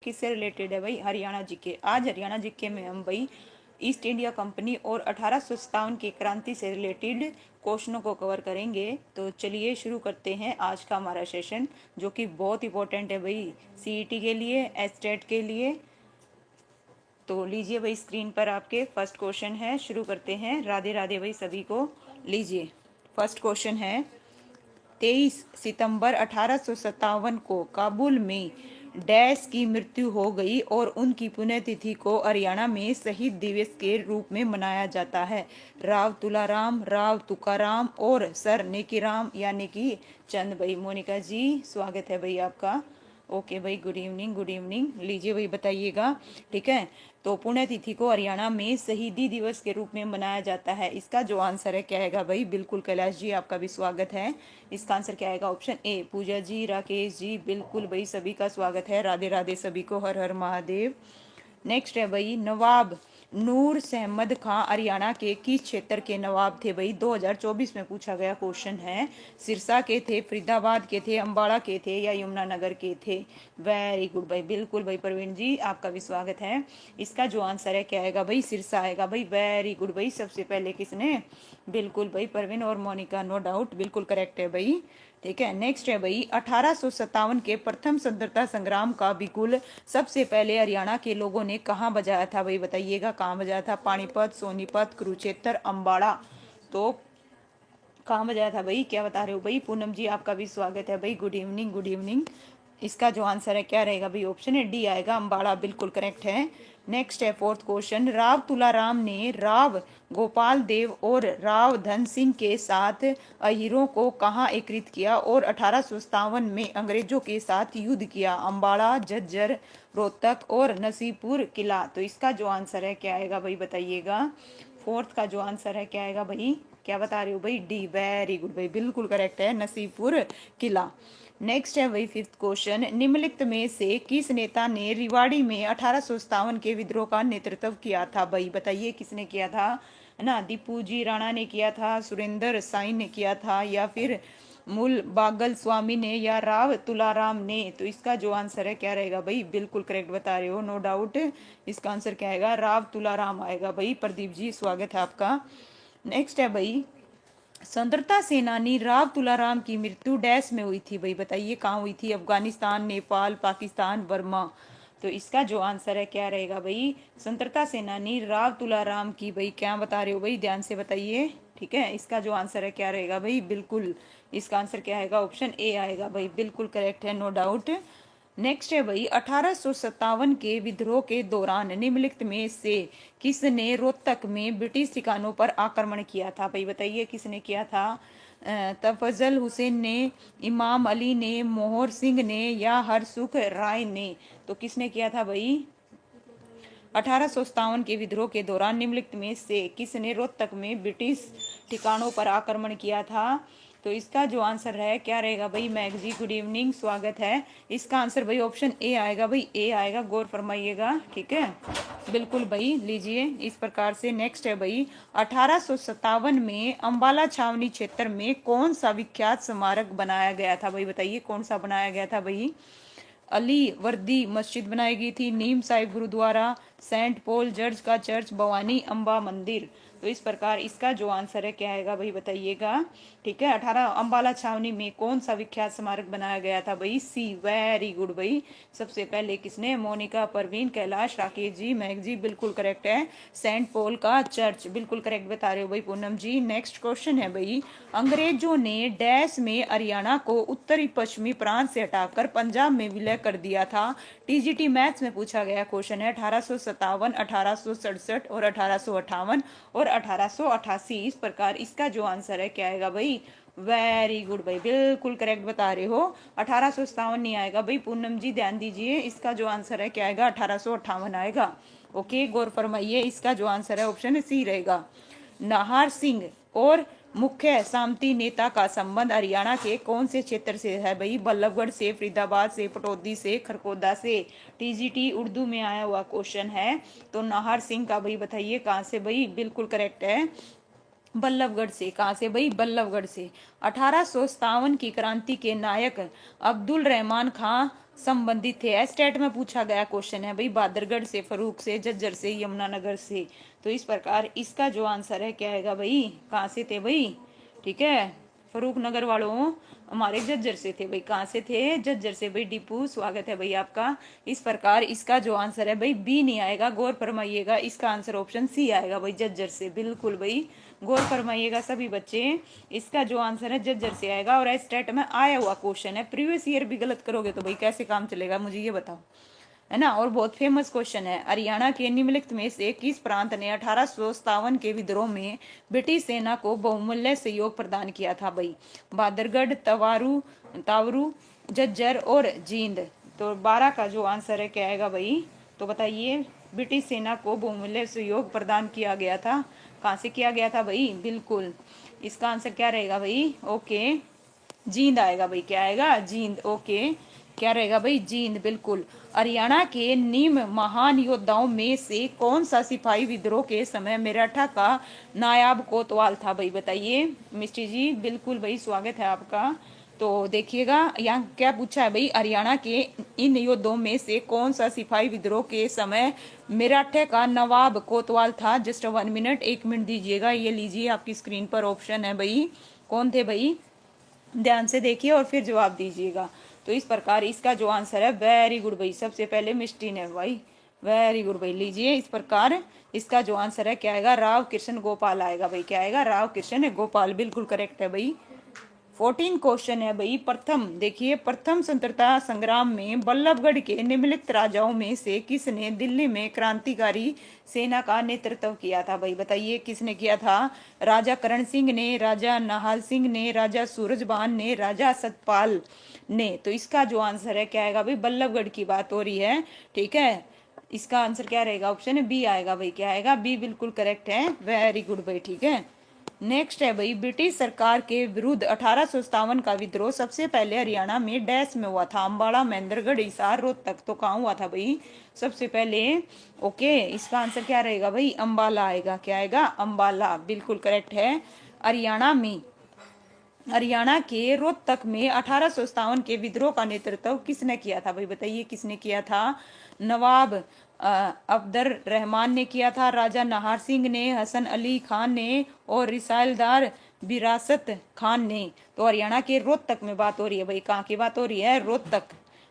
किससे रिलेटेड है भाई? हरियाणा जीके। आज हरियाणा जीके में हम भाई ईस्ट इंडिया कंपनी और 1857 की क्रांति से रिलेटेड क्वेश्चनों को कवर करेंगे। तो चलिए शुरू करते हैं आज का हमारा सेशन, जो कि बहुत इंपॉर्टेंट है भाई सीईटी के लिए, एस्टेट के लिए। तो लीजिए भाई, स्क्रीन पर आपके फर्स्ट क्वेश्चन है, शुरू करते हैं। राधे राधे भाई सभी को। लीजिए फर्स्ट क्वेश्चन है, 23 सितंबर 1857 को काबुल में डैश की मृत्यु हो गई और उनकी पुण्यतिथि को हरियाणा में शहीद दिवस के रूप में मनाया जाता है। राव तुलाराम, राव तुकाराम और सर नेकीराम यानी कि चंद भाई। मोनिका जी स्वागत है भाई आपका। ओके भाई, गुड इवनिंग गुड इवनिंग। लीजिए भाई बताइएगा, ठीक है। तो पुण्यतिथि को हरियाणा में शहीदी दिवस के रूप में मनाया जाता है। इसका जो आंसर है क्या आएगा भाई? बिल्कुल कैलाश जी आपका भी स्वागत है। इसका आंसर क्या आएगा? Option A. पूजा जी, राकेश जी, बिल्कुल भाई सभी का स्वागत है। राधे राधे सभी को, हर हर महादेव। नेक्स्ट है भाई, नवाब नूर सहमद खां हरियाणा के किस क्षेत्र के नवाब थे भाई? 2024 में पूछा गया क्वेश्चन है। सिरसा के थे, फरीदाबाद के थे, अम्बाड़ा के थे या यमुनानगर के थे? वेरी गुड भाई, बिल्कुल भाई प्रवीण जी आपका भी स्वागत है। इसका जो आंसर है क्या आएगा भाई? सिरसा आएगा भाई। वेरी गुड भाई, सबसे पहले किसने? बिल्कुल भाई प्रवीण और मोनिका, नो डाउट बिल्कुल करेक्ट है भाई, ठीक है। नेक्स्ट है भाई, 1857 के प्रथम स्वतंत्रता संग्राम का बिगुल सबसे पहले हरियाणा के लोगों ने कहाँ बजाया था भाई? बताइएगा कहाँ बजाया था? पानीपत, सोनीपत, कुरुक्षेत्र, अम्बाड़ा। तो कहाँ बजाया था भाई? क्या बता रहे हो भाई? पूनम जी आपका भी स्वागत है भाई, गुड इवनिंग गुड इवनिंग। इसका जो आंसर है क्या रहेगा भाई? ऑप्शन है डी आएगा, अम्बाड़ा, बिल्कुल करेक्ट है। नेक्स्ट है फोर्थ क्वेश्चन, राव तुलाराम ने राव गोपाल देव और राव धन सिंह के साथ अहीरों को कहाँ एकत्रित किया और 1857 में अंग्रेजों के साथ युद्ध किया? अम्बाड़ा, झज्जर, रोहतक और नसीपुर किला। तो इसका जो आंसर है क्या आएगा भाई? बताइएगा। फोर्थ का जो आंसर है क्या आएगा भाई? क्या बता रहे हो भाई? डी। वेरी गुड भाई, बिल्कुल करेक्ट है, नसीपुर किला। नेक्स्ट है भाई फिफ्थ क्वेश्चन, निम्नलिखित में से किस नेता ने रिवाड़ी में 1857 के विद्रोह का नेतृत्व किया था भाई? बताइए किसने किया था, है ना? दीपू जी राणा ने किया था, सुरेंद्र साइन ने किया था, या फिर मूल बागल स्वामी ने, या राव तुलाराम ने? तो इसका जो आंसर है क्या रहेगा भाई? बिल्कुल करेक्ट बता रहे हो, नो डाउट। इसका आंसर क्या आएगा? राव तुलाराम आएगा भाई। प्रदीप जी स्वागत है आपका। नेक्स्ट है भाई, स्वतंत्रता सेनानी राव तुलाराम की मृत्यु डैश में हुई थी भाई? बताइए कहाँ हुई थी? अफगानिस्तान, नेपाल, पाकिस्तान, बर्मा। तो इसका जो आंसर है क्या रहेगा भाई? स्वतंत्रता सेनानी राव तुलाराम की भाई, क्या बता रहे हो भाई? ध्यान से बताइए, ठीक है। इसका जो आंसर है क्या रहेगा भाई? बिल्कुल इसका आंसर क्या आएगा? ऑप्शन ए आएगा भाई, बिल्कुल करेक्ट है, नो डाउट। नेक्स्ट है भाई, 1857 के विद्रोह के दौरान निम्नलिखित में से किसने रोहतक में ब्रिटिश ठिकानों पर आक्रमण किया था भाई? बताइए किसने किया था? तफजल हुसैन ने, इमाम अली ने, मोहर सिंह ने, या हरसुख राय ने? तो किसने किया था भाई? 1857 के विद्रोह के दौरान निम्नलिखित में से किसने रोहतक में ब्रिटिश ठिकानों पर आक्रमण किया था? तो इसका जो आंसर है क्या रहेगा भाई? मैग जी गुड इवनिंग, स्वागत है। इसका आंसर भाई ऑप्शन ए आएगा भाई, ए आएगा, गौर फरमाइएगा, ठीक है। बिल्कुल भाई, लीजिए इस प्रकार से। नेक्स्ट है भाई, 1857 में अम्बाला छावनी क्षेत्र में कौन सा विख्यात स्मारक बनाया गया था भाई? बताइए कौन सा बनाया गया था भाई? अली वर्दी मस्जिद बनाई गई थी, नीम साहिब गुरुद्वारा, सेंट पॉल जर्ज का चर्च, भवानी अम्बा मंदिर। तो इस प्रकार इसका जो आंसर है क्या आएगा भाई? बताइएगा, ठीक है। 18 अम्बाला छावनी में कौन सा विख्यात स्मारक बनाया गया था भाई? सी। वेरी गुड भाई, सबसे पहले किसने? मोनिका, परवीन, कैलाश, राकेश जी, मैग जी, बिल्कुल करेक्ट है, सेंट पॉल का चर्च, बिल्कुल करेक्ट बता रहे हो भाई पूनम जी। नेक्स्ट क्वेश्चन है भाई, अंग्रेजों ने डैश में हरियाणा को उत्तरी पश्चिमी प्रांत से हटाकर पंजाब में विलय कर दिया था? टीजीटी मैथ्स में पूछा गया क्वेश्चन है। 1857, 1867 और 1858 और 1888। इस प्रकार इसका जो आंसर है क्या आएगा भाई? वेरी गुड भाई, बिल्कुल करेक्ट बता रहे हो। 1857 नहीं आएगा भाई पूनम जी, ध्यान दीजिए। इसका जो आंसर है क्या आएगा? 1858 आएगा। ओके, गौर फरमाइए। इसका जो आंसर है ऑप्शन सी रहेगा। नाहर सिंह और मुख्य सामंती नेता का संबंध हरियाणा के कौन से क्षेत्र से है भाई? बल्लभगढ़ से, फरीदाबाद से, पटौदी से, खरगोदा से? टीजीटी उर्दू में आया हुआ क्वेश्चन है। तो नाहर सिंह का भाई बताइए कहाँ से भाई? बिल्कुल करेक्ट है, बल्लभगढ़ से। कहाँ से भाई? बल्लभगढ़ से। 1857 की क्रांति के नायक अब्दुल रहमान खां संबंधित थे। स्टेट में पूछा गया क्वेश्चन है भाई, बहादुरगढ़ से, फरूख से, झज्जर से, यमुनानगर से। तो इस प्रकार इसका जो आंसर है क्या आएगा भाई, कहाँ से थे भाई, ठीक है, फरूख नगर वालों हमारे झज्जर से थे भाई। कहाँ से थे, झज्जर से भाई। दीपू स्वागत है भाई आपका। इस प्रकार इसका जो आंसर है भाई बी नहीं आएगा, गौर फरमाइएगा, इसका आंसर ऑप्शन सी आएगा भाई, झज्जर से। बिल्कुल भाई, गौर फरमाइएगा सभी बच्चे, इसका जो आंसर है झज्जर से आएगा। और स्टेट में आया हुआ क्वेश्चन है, प्रीवियस ईयर भी गलत करोगे तो भाई कैसे काम चलेगा, मुझे ये बताओ, है ना। और बहुत फेमस क्वेश्चन है, हरियाणा के निम्नलिखित में से किस प्रांत ने 1857 के विद्रोह में ब्रिटिश सेना को बहुमूल्य सहयोग प्रदान किया था भाई, बहादुरगढ़, तावरू, झज्जर और जींद। तो 12 का जो आंसर है क्या आएगा भाई, तो बताइए, ब्रिटिश सेना को बहुमूल्य सहयोग प्रदान किया गया था, कहाँ से किया गया था भाई, बिल्कुल इसका आंसर क्या रहेगा भाई, ओके जींद आएगा भाई, क्या आएगा, जींद, ओके क्या रहेगा भाई, जींद, बिल्कुल। हरियाणा के निम्न महान योद्धाओं में से कौन सा सिपाही विद्रोह के समय मेरठा का नायाब कोतवाल था भाई, बताइए मिस्टर जी, बिल्कुल भाई स्वागत है आपका। तो देखिएगा यहाँ क्या पूछा है भाई, हरियाणा के इन योद्धाओं में से कौन सा सिपाही विद्रोह के समय मेरठे का नवाब कोतवाल था। जस्ट 1 मिनट, 1 मिनट दीजिएगा, ये लीजिए आपकी स्क्रीन पर ऑप्शन है भाई, कौन थे भाई, ध्यान से देखिए और फिर जवाब दीजिएगा। तो इस प्रकार इसका जो आंसर है, वेरी गुड भाई, सबसे पहले मिस्टी ने भाई, वेरी गुड भाई, लीजिए इस प्रकार इसका जो आंसर है क्या आएगा, राव कृष्ण गोपाल आएगा भाई, क्या आएगा, राव कृष्ण गोपाल, बिल्कुल करेक्ट है भाई। 14 क्वेश्चन है भाई, प्रथम देखिए, प्रथम स्वतंत्रता संग्राम में बल्लभगढ़ के निम्नलिखित राजाओं में से किसने दिल्ली में क्रांतिकारी सेना का नेतृत्व किया था भाई, बताइए किसने किया था, राजा करण सिंह ने, राजा नाहर सिंह ने, राजा सूरजबान ने, राजा सतपाल ने। तो इसका जो आंसर है क्या आएगा भाई, बल्लभगढ़ की बात हो रही है, ठीक है, इसका आंसर क्या रहेगा, ऑप्शन बी आएगा भाई, क्या आएगा, बी, बिल्कुल करेक्ट है, वेरी गुड भाई, ठीक है। नेक्स्ट है भाई, ब्रिटिश सरकार के विरुद्ध 1857 का विद्रोह सबसे पहले हरियाणा में डैश में हुआ था, अम्बाड़ा, महेंद्रगढ़, हिसार, रोहतक। तो कहाँ हुआ था भाई सबसे पहले, ओके इसका आंसर क्या रहेगा भाई, अम्बाला आएगा, क्या आएगा, अम्बाला, बिल्कुल करेक्ट है। हरियाणा में, हरियाणा के रोहतक में 1857 के विद्रोह का नेतृत्व किसने किया था भाई, बताइए किसने किया था, नवाब अब्दुर रहमान ने किया था, राजा नाहर सिंह ने, हसन अली खान ने और रिसालदार विरासत खान ने। तो हरियाणा के रोहतक में बात हो रही है भाई, कहाँ की बात हो रही है, रोहतक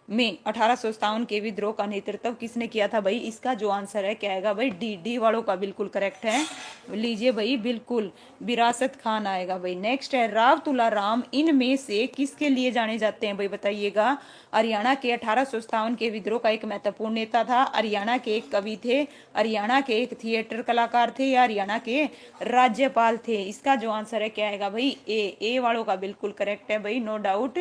में 1857 के विद्रोह का नेतृत्व किसने किया था भाई, इसका जो आंसर है क्या आएगा भाई, डी, डी वालों का बिल्कुल करेक्ट है, लीजिए भाई, बिल्कुल विरासत खान आएगा भाई। नेक्स्ट है, राव तुलाराम इनमें से किसके लिए जाने जाते हैं भाई, बताइएगा। हरियाणा के 1857 के विद्रोह का एक महत्वपूर्ण नेता था, हरियाणा के एक कवि थे, हरियाणा के एक थिएटर कलाकार थे, या हरियाणा के राज्यपाल थे। इसका जो आंसर है क्या आएगा भाई, ए वालों का बिल्कुल करेक्ट है भाई, नो डाउट,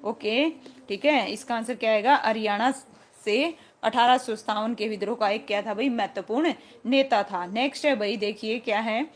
ओके ठीक है। इसका आंसर क्या आएगा, हरियाणा से 1857 के विद्रोह का एक क्या था भाई, महत्वपूर्ण नेता था। नेक्स्ट है भाई, देखिए क्या है,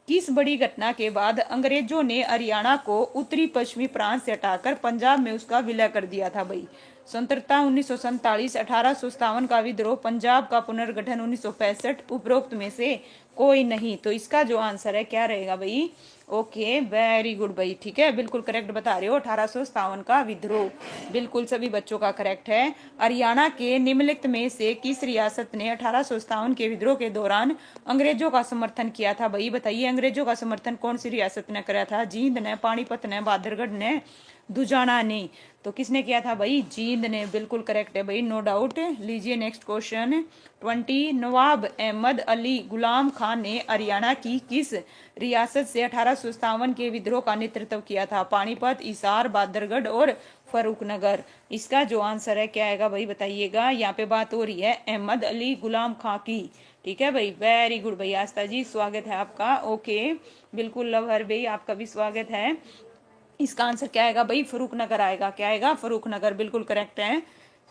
किस बड़ी घटना के बाद अंग्रेजों ने हरियाणा को उत्तरी पश्चिमी प्रांत से हटाकर पंजाब में उसका विलय कर दिया था भाई, स्वतंत्रता 1947, 1857 का विद्रोह, पंजाब का पुनर्गठन 1965, उपरोक्त में से कोई नहीं। तो इसका जो आंसर है क्या रहेगा भाई, ओके वेरी गुड भाई, ठीक है, बिल्कुल करेक्ट बता रहे हो, 1857 का विद्रोह, बिल्कुल सभी बच्चों का करेक्ट है। हरियाणा के निम्नलिखित में से किस रियासत ने 1857 के विद्रोह के दौरान अंग्रेजों का समर्थन किया था भाई, बताइए अंग्रेजों का समर्थन कौन सी रियासत ने करा था, जींद ने, पानीपत ने, बहादुरगढ़ ने, दुजाना ने। तो किसने किया था भाई, जींद ने, बिल्कुल करेक्ट है भाई, नो डाउट। लीजिए नेक्स्ट क्वेश्चन 20, नवाब अहमद अली गुलाम खान ने हरियाणा की किस रियासत से 1857 के विद्रोह का नेतृत्व किया था, पानीपत, हिसार, बहादुरगढ़ और फरूखनगर। इसका जो आंसर है क्या आएगा भाई, बताइएगा। यहाँ पे बात हो रही है अहमद अली गुलाम खां की, ठीक है भाई, वेरी गुड भाई, आस्था जी स्वागत है आपका, ओके बिल्कुल, लवहर भाई आपका भी स्वागत है। इसका आंसर क्या आएगा भाई, फरूखनगर आएगा, क्या आएगा, फरूखनगर, बिल्कुल करेक्ट है।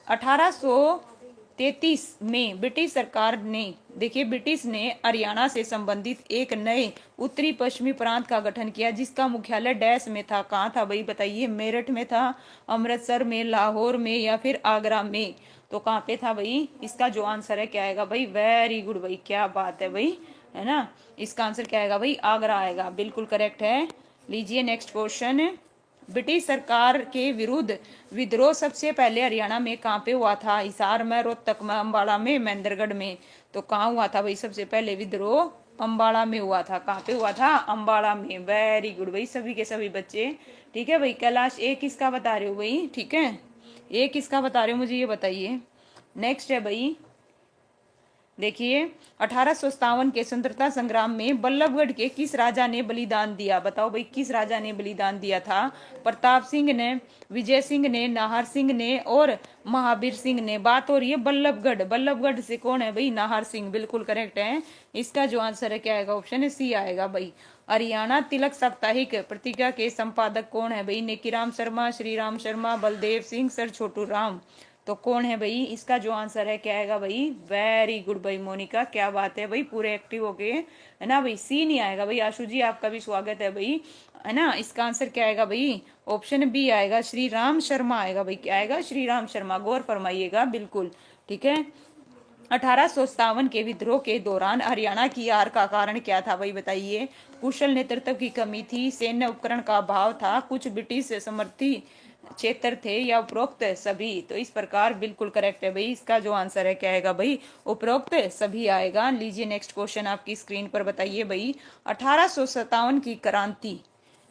1833 में ब्रिटिश सरकार ने, देखिए ब्रिटिश ने हरियाणा से संबंधित एक नए उत्तरी पश्चिमी प्रांत का गठन किया, जिसका मुख्यालय डैश में था, कहाँ था भाई बताइए, मेरठ में था, अमृतसर में, लाहौर में या फिर आगरा में। तो कहाँ पे था भाई, इसका जो आंसर है क्या आएगा भाई, वेरी गुड भाई, क्या बात है भाई, है ना। इसका आंसर क्या आएगा भाई, आगरा आएगा, बिल्कुल करेक्ट है। लीजिए नेक्स्ट क्वेश्चन ब्रिटिश सरकार के विरुद्ध विद्रोह सबसे पहले हरियाणा में कहाँ पे हुआ था? हिसार में, रोहतक में, अम्बाड़ा में, महेंद्रगढ़ में। तो कहाँ हुआ था भाई सबसे पहले विद्रोह? अम्बाड़ा में हुआ था। कहाँ पे हुआ था? अम्बाड़ा में। वेरी गुड भाई, सभी के सभी बच्चे। ठीक है भाई, कैलाश ए किसका बता रहे हो भाई? ठीक है, ए किसका बता रहे हो मुझे ये बताइए। नेक्स्ट है भाई, देखिए 1857 के स्वतंत्रता संग्राम में बल्लभगढ़ के किस राजा ने बलिदान दिया? बताओ भाई, किस राजा ने बलिदान दिया था? प्रताप सिंह ने, विजय सिंह ने, नाहर सिंह ने और महावीर सिंह ने। बात हो रही है बल्लभगढ़। बल्लभगढ़ से कौन है भाई? नाहर सिंह। बिल्कुल करेक्ट है। इसका जो आंसर है क्या आएगा? ऑप्शन है सी आएगा भाई। हरियाणा तिलक साप्ताहिक पत्रिका के संपादक कौन है भाई? नेकीराम शर्मा, श्री राम शर्मा, बलदेव सिंह, सर छोटू राम। तो कौन है भाई? इसका जो आंसर है क्या आएगा भाई? वेरी गुड भाई मोनिका, क्या बात है भाई, पूरे एक्टिव हो गए है ना भाई। सी नहीं आएगा भाई। आशु जी आपका भी स्वागत है भाई, है ना। इसका आंसर क्या आएगा भाई? ऑप्शन बी आएगा, श्री राम शर्मा आएगा भाई। क्या आएगा? श्री राम शर्मा। गौर फरमाइएगा बिल्कुल। ठीक है, 1857 के विद्रोह के दौरान हरियाणा की हार का कारण क्या था भाई? बताइए। कुशल नेतृत्व की कमी थी, सैन्य उपकरण का अभाव था, कुछ ब्रिटिश समर्थी क्षेत्र थे, या उपरोक्त सभी। तो इस प्रकार बिल्कुल करेक्ट है भाई। इसका जो आंसर है क्या आएगा भाई? उपरोक्त सभी आएगा। लीजिए नेक्स्ट क्वेश्चन आपकी स्क्रीन पर बताइए भाई। 1857 की क्रांति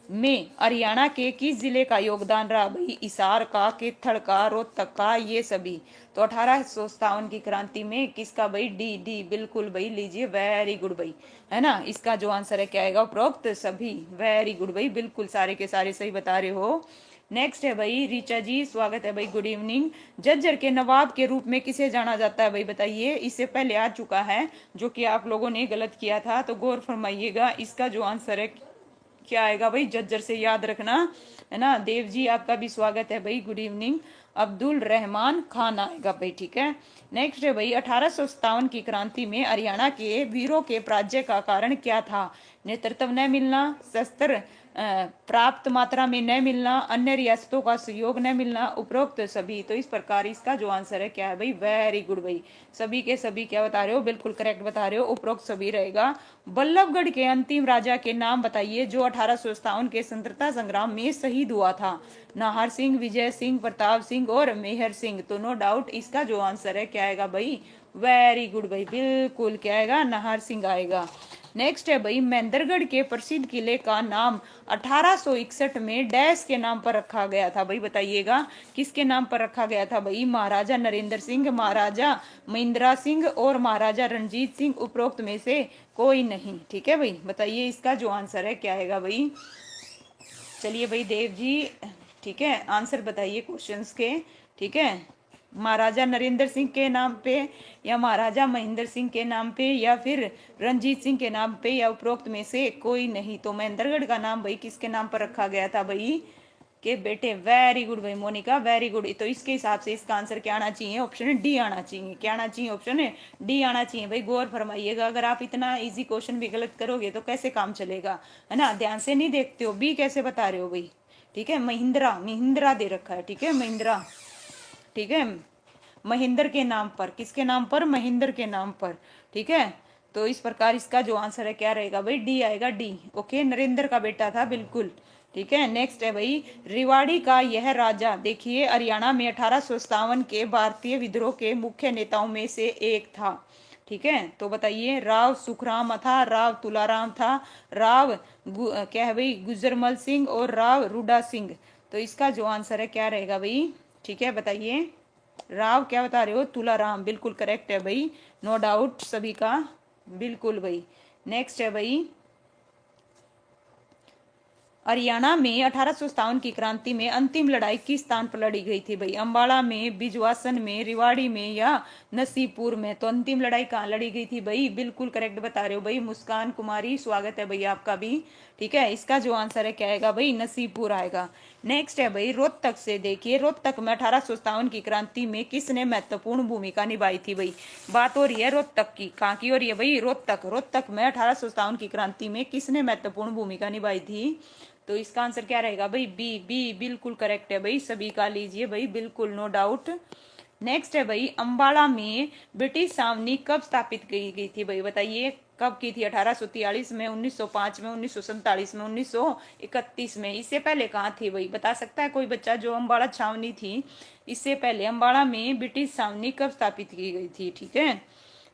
में हरियाणा के किस जिले का योगदान रहा भाई? हिसार का, कैथल का, रोहतक का, ये सभी। तो 1857 की क्रांति में किसका भाई? डी डी बिल्कुल भाई। लीजिए, वेरी गुड भाई, है ना। इसका जो आंसर है क्या आएगा? उपरोक्त सभी। वेरी गुड भाई, बिल्कुल सारे के सारे सही बता रहे हो। नेक्स्ट है भाई, रीचा जी स्वागत है भाई, गुड इवनिंग। झज्जर के नवाब के रूप में किसे जाना जाता है भाई? बताइए। इससे पहले आ चुका है, जो कि आप लोगों ने गलत किया था, तो गौर फरमाइएगा। इसका जो आंसर है क्या आएगा भाई? झज्जर से याद रखना, है ना। देव जी आपका भी स्वागत है भाई, गुड इवनिंग। अब्दुल रहमान खान आएगा भाई। ठीक है, नेक्स्ट है भाई, 1857 की क्रांति में हरियाणा के वीरों के पराजय का कारण क्या था? नेतृत्व न मिलना, शस्त्र प्राप्त मात्रा में न मिलना, अन्य रियासतों का सहयोग न मिलना, उपरोक्त सभी। तो इस प्रकार इसका जो आंसर है क्या है भाई? वेरी गुड भाई, सभी के सभी क्या बता रहे हो? बिल्कुल करेक्ट बता रहे हो, उपरोक्त सभी रहेगा। बल्लभगढ़ के अंतिम राजा के नाम बताइए जो 1857 के स्वतंत्रता संग्राम में शहीद हुआ था। नाहर सिंह, विजय सिंह, प्रताप सिंह और मेहर सिंह। तो नो डाउट इसका जो आंसर है क्या आएगा भाई? वेरी गुड भाई, बिल्कुल क्या आएगा? नाहर सिंह आएगा। नेक्स्ट है भाई, महेंद्रगढ़ के प्रसिद्ध किले का नाम 1861 में डैश के नाम पर रखा गया था भाई? बताइएगा, किसके नाम पर रखा गया था भाई? महाराजा नरेंद्र सिंह, महाराजा महेंद्र सिंह और महाराजा रणजीत सिंह, उपरोक्त में से कोई नहीं। ठीक है भाई, बताइए इसका जो आंसर है क्या आएगा भाई? चलिए भाई देव जी, ठीक है, आंसर बताइए क्वेश्चंस के। ठीक है, महाराजा नरेंद्र सिंह के नाम पे, या महाराजा महेंद्र सिंह के नाम पे, या फिर रंजीत सिंह के नाम पे, या उपरोक्त में से कोई नहीं। तो महेंद्रगढ़ का नाम भाई किसके नाम पर रखा गया था भाई? के बेटे। वेरी गुड भाई मोनिका, वेरी गुड। तो इसके हिसाब से इसका आंसर क्या आना चाहिए? ऑप्शन डी आना चाहिए। क्या आना चाहिए? ऑप्शन डी आना चाहिए भाई। गौर फरमाइएगा, अगर आप इतना इजी क्वेश्चन भी गलत करोगे तो कैसे काम चलेगा, है ना। ध्यान से नहीं देखते हो, बी कैसे बता रहे हो भाई? ठीक है, महिंद्रा, महिंद्रा दे रखा है। ठीक है, महिंद्रा। ठीक है, महेंद्र के नाम पर। किसके नाम पर? महेंद्र के नाम पर। ठीक है, तो इस प्रकार इसका जो आंसर है क्या रहेगा भाई? डी आएगा, डी। ओके, नरेंद्र का बेटा था, बिल्कुल। ठीक है, नेक्स्ट है भाई, रिवाड़ी का यह राजा। देखिए, हरियाणा में 1857 के भारतीय विद्रोह के मुख्य नेताओं में से एक था। ठीक है, तो बताइए, राव सुखराम था, राव तुलाराम था, राव क्या है भाई? गुजरमल सिंह और राव रूडा सिंह। तो इसका जो आंसर है क्या रहेगा भाई? ठीक है, बताइए। राव क्या बता रहे हो? तुलाराम। बिल्कुल करेक्ट है भाई, नो डाउट सभी का, बिल्कुल भाई। नेक्स्ट है भाई, हरियाणा में 1857 की क्रांति में अंतिम लड़ाई किस स्थान पर लड़ी गई थी भाई? अम्बाड़ा में, बिजवासन में, रिवाड़ी में, या नसीपुर में? तो अंतिम लड़ाई कहाँ लड़ी गई थी भाई? बिल्कुल करेक्ट बता रहे हो भाई। मुस्कान कुमारी स्वागत है भाई आपका भी। ठीक है, इसका जो आंसर है क्या आएगा भाई? नसीपुर आएगा। नेक्स्ट है भाई, रोहतक से। देखिए, रोहतक में 1857 की क्रांति में किसने महत्वपूर्ण भूमिका निभाई थी भाई? बात हो रही है रोहतक की। कहाँ की हो रही है भाई? रोहतक। रोहतक में 1857 की क्रांति में किसने महत्वपूर्ण भूमिका निभाई थी? तो इसका आंसर क्या रहेगा भाई? बी, बी बिल्कुल करेक्ट है भाई, सभी का लीजिए भाई, बिल्कुल नो डाउट। नेक्स्ट है भाई, अम्बाड़ा में ब्रिटिश छावनी कब स्थापित की गई थी भाई? बताइए, कब की थी? 1843 में, 1905 में, 1947 में, 1931 में। इससे पहले कहाँ थी भाई? बता सकता है कोई बच्चा? जो अम्बाड़ा छावनी थी, इससे पहले अम्बाड़ा में ब्रिटिश छावनी कब स्थापित की गई थी? ठीक है,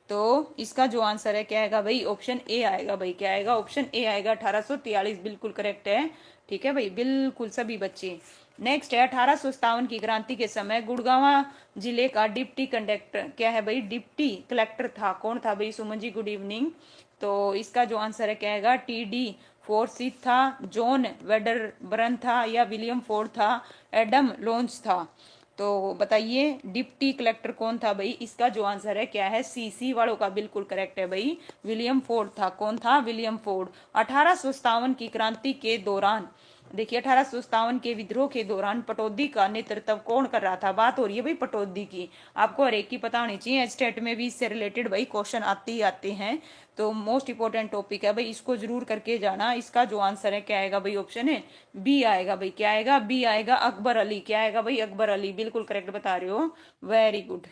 तो इसका जो आंसर है क्या आएगा भाई? ऑप्शन ए आएगा भाई। क्या आएगा? ऑप्शन ए आएगा, 1843 बिल्कुल करेक्ट है। ठीक है भाई, बिल्कुल सभी बच्चे। नेक्स्ट है, 1857 की क्रांति के समय गुड़गांव जिले का डिप्टी कंडक्टर क्या है भाई? डिप्टी कलेक्टर था, कौन था भाई? Suman ji good evening. तो इसका जो आंसर है क्या आएगा? टी डी फोर्सिथ था, जॉन वेडरबर्न था, या विलियम फोर्ड था, एडम लॉन्च था? तो बताइए डिप्टी कलेक्टर कौन था भाई? इसका जो आंसर है क्या है? सी वालों का बिल्कुल करेक्ट है भाई, विलियम फोर्ड था। कौन था? William Ford. 1857 की क्रांति के दौरान, देखिए 1857 के विद्रोह के दौरान पटौदी का नेतृत्व कौन कर रहा था? बात हो रही है भाई पटौदी की। आपको हर एक की पता होनी चाहिए, स्टेट में भी इससे रिलेटेड भाई क्वेश्चन आते ही आते हैं, तो मोस्ट इंपोर्टेंट टॉपिक है भाई, इसको जरूर करके जाना। इसका जो आंसर है क्या आएगा भाई? ऑप्शन है बी आएगा भाई। क्या आएगा? बी आएगा, अकबर अली। क्या आएगा भाई? अकबर अली, बिल्कुल करेक्ट बता रहे हो, वेरी गुड।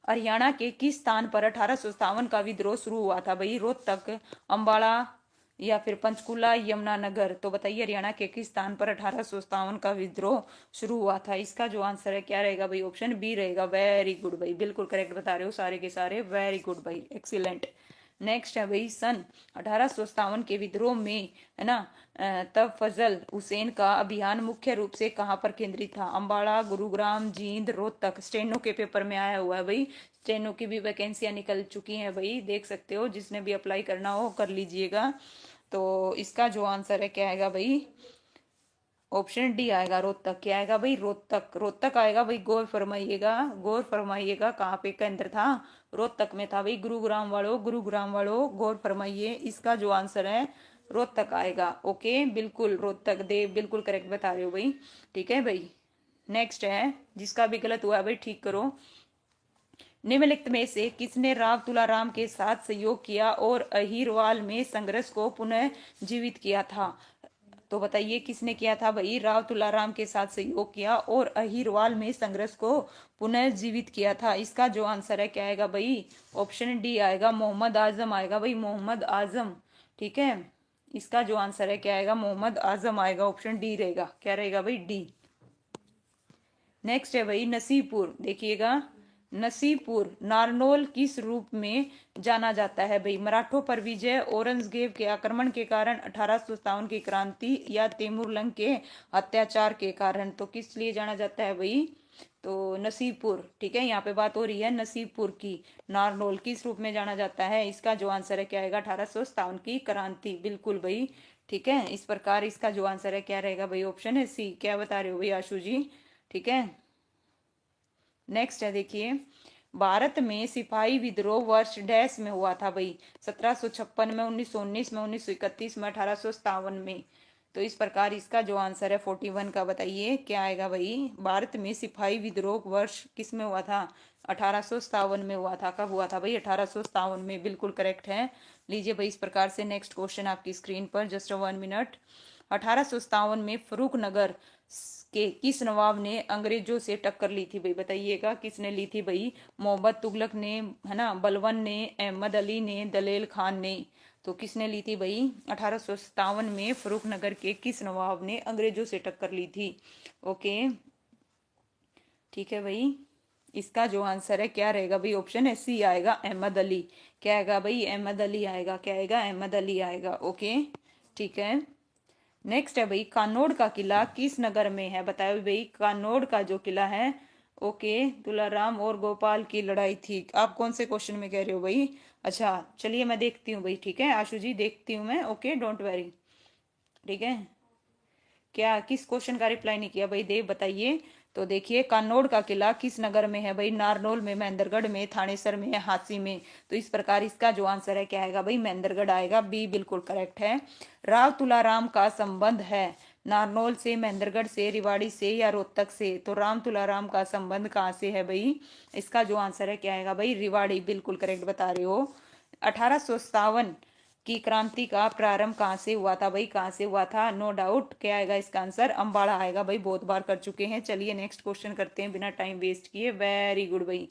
हरियाणा के किस स्थान पर 1857 का विद्रोह शुरू हुआ था भाई? रोहतक, अंबाला, या फिर पंचकुला, यमुनानगर? तो बताइए हरियाणा के किस स्थान पर 1857 का विद्रोह शुरू हुआ था? इसका जो आंसर है क्या रहेगा भाई? ऑप्शन बी रहेगा, वेरी गुड भाई, बिल्कुल करेक्ट बता रहे हो सारे के सारे, वेरी गुड भाई, एक्सीलेंट। नेक्स्ट है भाई, सन 1857 के विद्रोह में, है ना, तब फजल हुसैन का अभियान मुख्य रूप से कहाँ पर केंद्रित था? अंबाला, गुरुग्राम, जींद, रोहतक? स्टेनो के पेपर में आया हुआ है भाई, स्टेनो की भी वैकेंसियां निकल चुकी हैं भाई, देख सकते हो, जिसने भी अप्लाई करना हो कर लीजिएगा। तो इसका जो आंसर है क्या आएगा भाई? ऑप्शन डी आएगा, रोहतक। क्या आएगा भाई? रोहतक, रोहतक आएगा भाई, गौर फरमाइएगा, गौर फरमाइएगा, कहाँ पे केंद्र था? रोहतक में था भाई, गुरुग्राम वालों, गुरुग्राम वालों गौर फरमाइए, इसका जो आंसर है रोहतक आएगा। ओके, बिल्कुल रोहतक, देव बिल्कुल करेक्ट बता रहे हो भाई। ठीक है भाई, नेक्स्ट है, जिसका भी गलत हुआ है भाई ठीक करो। निम्नलिखित में से किसने राव तुलाराम के साथ सहयोग किया और अहिरवाल में संघर्ष को पुनः जीवित किया था? तो बताइए किसने किया था भाई? राव तुलाराम के साथ सहयोग किया और अहिरवाल में संघर्ष को पुनः जीवित किया था? इसका जो आंसर है क्या आएगा भाई? ऑप्शन डी आएगा, मोहम्मद आजम आएगा भाई, मोहम्मद आजम। ठीक है, इसका जो आंसर है क्या आएगा? मोहम्मद आजम आएगा, ऑप्शन डी रहेगा। क्या रहेगा भाई? डी। नेक्स्ट है भाई नसीबपुर, देखिएगा, नसीबपुर नारनौल किस रूप में जाना जाता है भाई? मराठों पर विजय, औरंगजेब के आक्रमण के कारण, 1857 की क्रांति, या तैमूरलंग के अत्याचार के कारण? तो किस लिए जाना जाता है भाई? तो नसीबपुर। ठीक है, यहाँ पे बात हो रही है नसीबपुर की। नारनौल किस रूप में जाना जाता है? इसका जो आंसर है क्या आएगा? 1857 की क्रांति, बिल्कुल भाई। ठीक है, इस प्रकार इसका जो आंसर है क्या रहेगा भाई? ऑप्शन है सी। क्या बता रहे हो भाई आशु जी? ठीक है, नेक्स्ट है, देखिए, भारत में सिपाही विद्रोह वर्ष डैश में हुआ था भाई? 1756 में, 1919 में, 1931 में, 1857 में? तो इस प्रकार इसका जो आंसर है 41 का, बताइए क्या आएगा भाई? भारत में सिपाही विद्रोह वर्ष किस में हुआ था? 1857 में हुआ था। कब हुआ था भाई? 1857 में, बिल्कुल करेक्ट है। लीजिए भाई, इस प्रकार से नेक्स्ट क्वेश्चन आपकी स्क्रीन पर, जस्ट 1 मिनट। 1857 में फरूखनगर के किस नवाब ने अंग्रेजों से टक्कर ली थी भाई? बताइएगा किसने ली थी भाई? मोहम्मद तुगलक ने, है ना, बलवन ने, अहमद अली ने, दलेल खान ने? तो किसने ली थी भाई? 1857 में फरूखनगर के किस नवाब ने अंग्रेजों से टक्कर ली थी? ओके, ठीक है भाई, इसका जो आंसर है क्या रहेगा भाई? ऑप्शन है सी आएगा, अहमद अली। क्या आएगा भाई? अहमद अली आएगा। क्या आएगा? अहमद अली आएगा। ओके, ठीक है, नेक्स्ट है भाई, कानोड़ का किला किस नगर में है? बताओ भाई, कानोड़ का जो किला है, ओके, तुलाराम और गोपाल की लड़ाई थी। आप कौन से क्वेश्चन में कह रहे हो भाई? अच्छा, चलिए मैं देखती हूँ भाई, ठीक है आशु जी, देखती हूँ मैं, ओके, डोंट वेरी। ठीक है, क्या किस क्वेश्चन का रिप्लाई नहीं किया भाई? देव बताइए। तो देखिए, कानोड़ का किला किस नगर में है भाई? नारनौल में, महेंद्रगढ़ में, थानेसर में, हांसी में? तो इस प्रकार इसका जो आंसर है क्या आएगा भाई? महेंद्रगढ़ आएगा, बी बिल्कुल करेक्ट है। राव तुलाराम का संबंध है नारनौल से, महेंद्रगढ़ से, रेवाड़ी से, या रोहतक से? तो राम तुलाराम का संबंध कहाँ से है भाई? इसका जो आंसर है क्या आएगा भाई? रेवाड़ी, बिल्कुल करेक्ट बता रहे हो। 1857 की क्रांति का प्रारंभ कहाँ से हुआ था भाई? कहाँ से हुआ था? नो डाउट, क्या आएगा इसका आंसर? अंबाड़ा आएगा भाई, बहुत बार कर चुके हैं। चलिए नेक्स्ट क्वेश्चन करते हैं बिना टाइम वेस्ट किए, वेरी गुड भाई।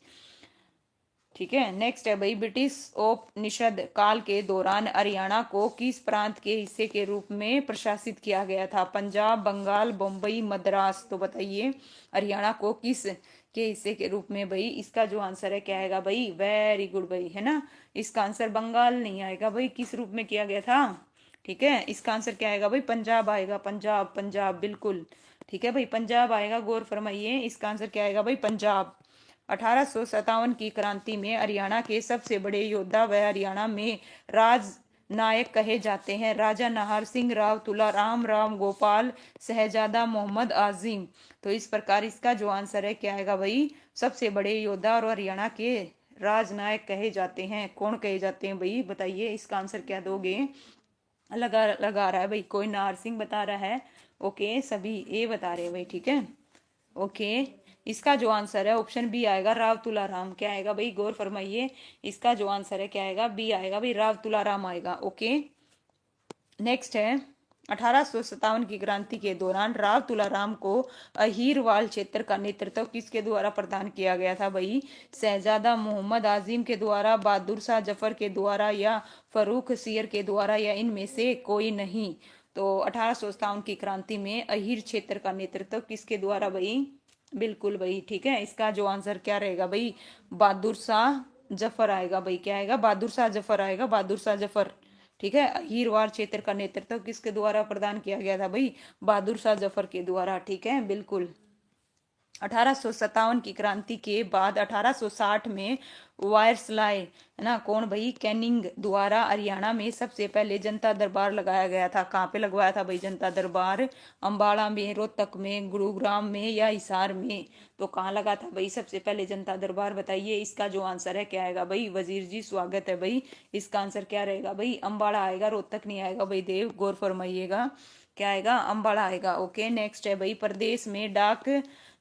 ठीक है। नेक्स्ट है भाई, ब्रिटिश उपनिषद काल के दौरान हरियाणा को किस प्रांत के हिस्से के रूप में प्रशासित किया गया था? पंजाब, बंगाल, बम्बई, मद्रास। तो बताइए हरियाणा को किस के हिस्से के रूप में भाई? इसका जो आंसर है क्या आएगा भाई? वेरी गुड भाई, है ना। इसका आंसर बंगाल नहीं आएगा भाई, किस रूप में किया गया था? ठीक है, इसका आंसर क्या आएगा भाई? पंजाब आएगा, पंजाब, पंजाब, बिल्कुल। ठीक है भाई, पंजाब आएगा, गौर फरमाइए। इसका आंसर क्या आएगा भाई? पंजाब। 1857 की क्रांति में हरियाणा के सबसे बड़े योद्धा व हरियाणा में राज नायक कहे जाते हैं राजा नाहर सिंह राव, तुलाराम राम गोपाल, शहजादा मोहम्मद आजिम। तो इस प्रकार इसका जो आंसर है क्या आएगा भाई? सबसे बड़े योद्धा और हरियाणा के राजनायक कहे जाते हैं। कौन कहे जाते हैं भाई? बताइए इसका आंसर क्या दोगे? लगा लगा रहा है भाई, कोई नाहर सिंह बता रहा है। ओके, सभी ए बता रहे हैं भाई, ठीक है। ओके, इसका जो आंसर है ऑप्शन बी आएगा, राव तुलाराम। क्या आएगा भाई? गौर फरमाइए, इसका जो आंसर है क्या आएगा? बी आएगा भाई, राव तुलाराम आएगा। ओके, नेक्स्ट है, 1857 की क्रांति के दौरान राव तुलाराम को अहीरवाल क्षेत्र का नेतृत्व किसके द्वारा प्रदान किया गया था भाई? शहजादा मोहम्मद आजिम के द्वारा, बहादुर शाह जफर के द्वारा, या फरूख सियर के द्वारा, या इनमें से कोई नहीं? तो 1857 की क्रांति में अहीर क्षेत्र का नेतृत्व किसके द्वारा भाई? बिल्कुल भाई, ठीक है। इसका जो आंसर क्या रहेगा भाई? बहादुर शाह जफर आएगा भाई। क्या आएगा? बहादुर शाह जफर आएगा, बहादुर शाह जफर। ठीक है, हीरवार क्षेत्र का नेतृत्व किसके द्वारा प्रदान किया गया था भाई? बहादुर शाह जफर के द्वारा। ठीक है, बिल्कुल। 1857 की क्रांति के बाद 1860 में वायसराय, है ना, कौन भाई? कैनिंग द्वारा हरियाणा में सबसे पहले जनता दरबार लगाया गया था। कहाँ पे लगवाया था भाई जनता दरबार? अंबाला में, रोहतक में, गुरुग्राम में, या हिसार में? तो कहाँ लगा था भाई सबसे पहले जनता दरबार? बताइए इसका जो आंसर है क्या आएगा भाई? वजीर जी स्वागत है भाई। इसका आंसर क्या रहेगा भाई? अंबाला आएगा, रोहतक नहीं आएगा भाई देव, गौर फरमाइएगा। क्या आएगा? अंबाला आएगा। ओके, नेक्स्ट है भाई, प्रदेश में डाक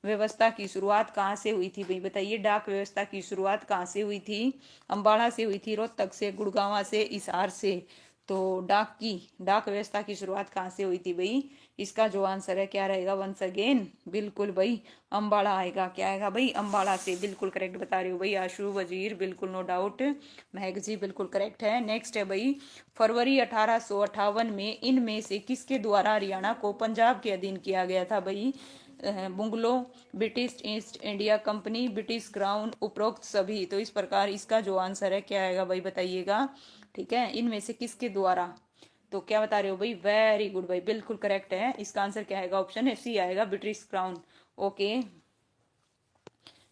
व्यवस्था की शुरुआत कहाँ से हुई थी भाई? बताइए डाक व्यवस्था की शुरुआत कहाँ से हुई थी? अंबाला से हुई थी, रोहतक से, गुड़गांव से, हिसार से? तो डाक व्यवस्था की शुरुआत कहाँ से हुई थी भाई? इसका जो आंसर है क्या रहेगा? वंस अगेन बिल्कुल भाई, अंबाला आएगा। क्या आएगा भाई? अंबाला से, बिल्कुल करेक्ट बता रहे हो भाई आशु वजीर, बिल्कुल नो डाउट। महक जी बिल्कुल करेक्ट है। नेक्स्ट है भाई, फरवरी 1858 में इनमें से किसके द्वारा हरियाणा को पंजाब के अधीन किया गया था भाई? Bungalow, British East India Company, British Crown, उपरोक्त सभी? तो इस प्रकार इसका जो आंसर है क्या आएगा भाई? बताइएगा। ठीक है, इनमें से किसके द्वारा? तो क्या बता रहे हो भाई? वेरी गुड भाई, बिल्कुल करेक्ट है। इसका आंसर क्या आएगा? ऑप्शन सी आएगा, ब्रिटिश क्राउन। ओके,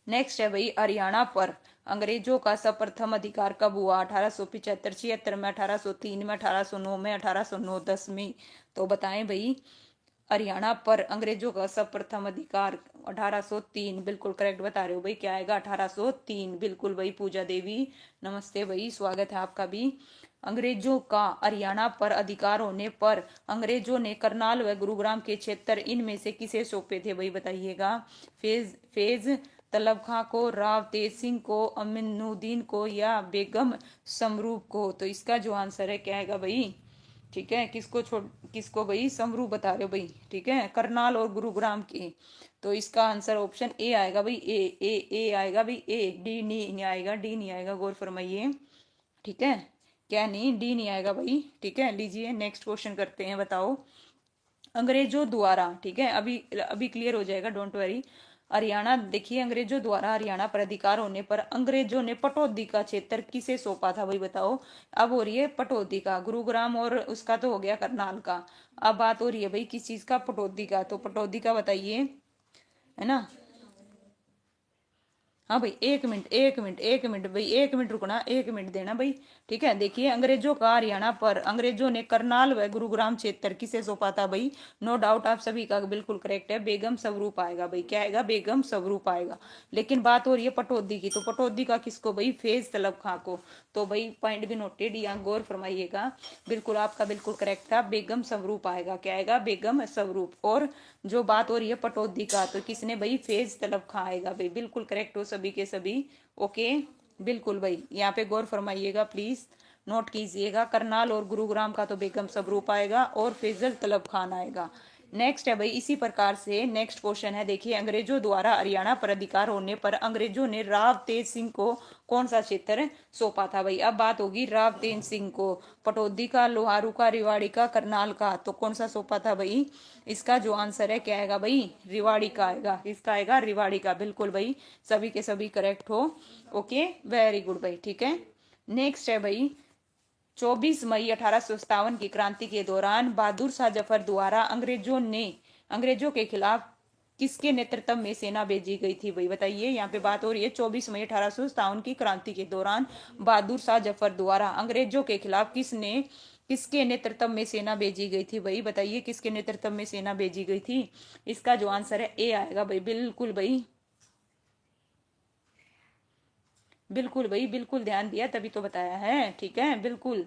नेक्स्ट है भाई, हरियाणा पर अंग्रेजों का सर्वप्रथम अधिकार कब हुआ? 1875, 76 में, 1803 में, 1809 में, 1809 10 में? तो बताएं भाई, हरियाणा पर अंग्रेजों का सर्वप्रथम अधिकार 1803, बिल्कुल करेक्ट बता रहे हो भाई। क्या आएगा? 1803, बिल्कुल भाई। पूजा देवी नमस्ते भाई, स्वागत है आपका भी। अंग्रेजों का हरियाणा पर अधिकार होने पर अंग्रेजों ने करनाल व गुरुग्राम के क्षेत्र इनमें से किसे सौंपे थे भाई? बताइएगा। फेज तलब खां को, राव तेज सिंह को, अमीनुद्दीन को, या बेगम समरूप को? तो इसका जो आंसर है क्या आएगा भाई? ठीक है, किसको भाई? समरू बता रहे हो भाई। ठीक है, करनाल और गुरुग्राम के। तो इसका आंसर ऑप्शन ए आएगा भाई, ए आएगा भाई, ए। डी नहीं आएगा, डी नहीं आएगा, गौर फरमाइए। ठीक है, क्या नहीं? डी नहीं आएगा भाई। ठीक है, लीजिए नेक्स्ट क्वेश्चन करते हैं। बताओ, अंग्रेजों द्वारा, ठीक है, अभी अभी क्लियर हो जाएगा, डोंट वरी। हरियाणा देखिए, अंग्रेजों द्वारा हरियाणा पर अधिकार होने पर अंग्रेजों ने पटौदी का क्षेत्र किसे सौंपा था भाई? बताओ। अब हो रही है पटौदी का, गुरुग्राम और उसका तो हो गया करनाल का। अब बात हो रही है भाई किस चीज का? पटौदी का। तो पटौदी का बताइए, है ना। हाँ भाई, एक मिनट, एक मिनट, एक मिनट भाई, एक मिनट रुकना, एक मिनट देना भाई। ठीक है, देखिए, अंग्रेजों का हरियाणा पर अंग्रेजों ने करनाल व गुरुग्राम क्षेत्र किसे सौंपा था भाई? नो डाउट आप सभी का बिल्कुल करेक्ट है, बेगम स्वरूप आएगा भाई। क्या आएगा? बेगम स्वरूप आएगा। लेकिन बात हो रही है पटौदी की, तो पटौदी का किसको भाई? फैज तलब खां को। तो भाई पॉइंट भी नोटेड, यहाँ गौर फरमाइएगा। बिल्कुल आपका बिल्कुल करेक्ट था, बेगम स्वरूप आएगा। क्या आएगा? बेगम स्वरूप। और जो बात हो रही है पटौदी का, तो किसने भाई? फैज तलब खां आएगा भाई, बिल्कुल करेक्ट हो सभी के सभी। ओके, बिल्कुल भाई, यहाँ पे गौर फरमाइएगा, प्लीज नोट कीजिएगा। करनाल और गुरुग्राम का तो बेगम स्वरूप आएगा, और फैजल तलब खान आएगा। नेक्स्ट है भाई इसी प्रकार से नेक्स्ट क्वेश्चन है, देखिए अंग्रेजों द्वारा हरियाणा पर अधिकार होने पर अंग्रेजों ने राव तेज सिंह को कौन सा क्षेत्र सौंपा था भाई। अब बात होगी राव तेज सिंह को पटौदी का, लोहारू का, रिवाड़ी का, करनाल का, तो कौन सा सौंपा था भाई। इसका जो आंसर है क्या आएगा भाई, रिवाड़ी का आएगा। किसका आएगा, रिवाड़ी का। बिल्कुल भाई, सभी के सभी करेक्ट हो। ओके, वेरी गुड भाई, ठीक है। नेक्स्ट है भाई 24 मई 1857 की क्रांति के दौरान बहादुर शाह जफर द्वारा अंग्रेजों के खिलाफ किसके नेतृत्व में सेना भेजी गई थी भाई, बताइए। यहाँ पे बात हो रही है 24 मई 1857 की क्रांति के दौरान बहादुर शाह जफर द्वारा अंग्रेजों के खिलाफ किसके नेतृत्व में सेना भेजी गई थी भाई, बताइए किसके नेतृत्व में सेना भेजी गई थी। इसका जो आंसर है ए आएगा भाई। बिल्कुल भाई, बिल्कुल भाई, बिल्कुल ध्यान दिया तभी तो बताया है, ठीक है। बिल्कुल